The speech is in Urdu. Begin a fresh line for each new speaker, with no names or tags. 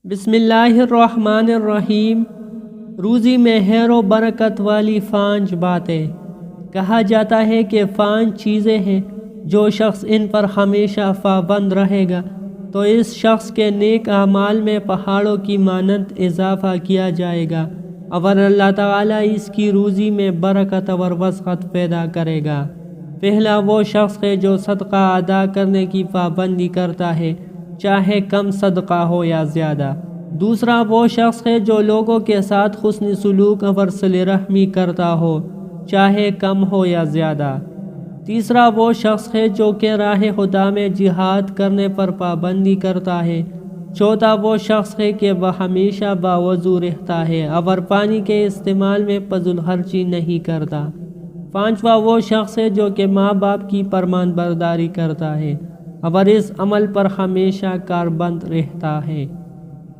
بسم اللہ الرحمن الرحیم۔ روزی میں خیر و برکت والی 5 باتیں۔ کہا جاتا ہے کہ 5 چیزیں ہیں جو شخص ان پر ہمیشہ پابند رہے گا تو اس شخص کے نیک اعمال میں پہاڑوں کی مانند اضافہ کیا جائے گا اور اللہ تعالیٰ اس کی روزی میں برکت اور وسعت پیدا کرے گا۔ پہلا وہ شخص ہے جو صدقہ ادا کرنے کی پابندی کرتا ہے، چاہے کم صدقہ ہو یا زیادہ۔ دوسرا وہ شخص ہے جو لوگوں کے ساتھ حسن سلوک اور صلہ رحمی کرتا ہو، چاہے کم ہو یا زیادہ۔ تیسرا وہ شخص ہے جو کہ راہ خدا میں جہاد کرنے پر پابندی کرتا ہے۔ چوتھا وہ شخص ہے کہ وہ ہمیشہ باوضو رہتا ہے اور پانی کے استعمال میں فضول خرچی نہیں کرتا۔ پانچواں وہ شخص ہے جو کہ ماں باپ کی فرمان برداری کرتا ہے اور اس عمل پر ہمیشہ کاربند رہتا ہے۔